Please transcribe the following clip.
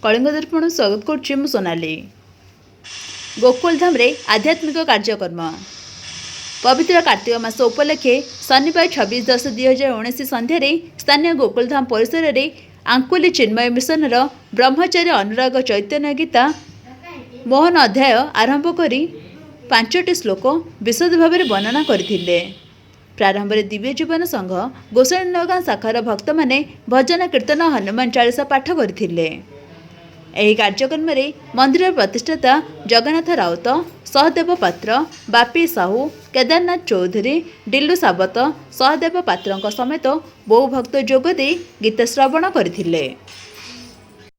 कलिंग दर्पण स्वागत करुच्ची मु सोनाली। गोकुलधाम रे आध्यात्मिक कार्यक्रम पवित्र कार्तिक मास उपलक्षे शनिवार 26/10/2019 संध्यारे स्थानीय गोकुलधाम परिसर रे आंकुली चिन्मय मिशन ब्रह्मचारी अनुराग चैतन्य गीता मोहन अध्याय आरंभ करी 5टी श्लोक विशद भाव में वर्णना करथिले। प्रारंभ में दिव्य जीवन संघ गोसाईनगां शाखार भक्त माने भजन कीर्तन हनुमान चालीसा पाठ करथिले। एही कार्यक्रम में मंदिर प्रतिष्ठाता जगन्नाथ राउत, सहदेव पात्र, बापी साहू, केदारनाथ चौधरी, डिल्लू सावत, सहदेव पात्र समेत बहु भक्त जोगदे गीत श्रवण करथिले।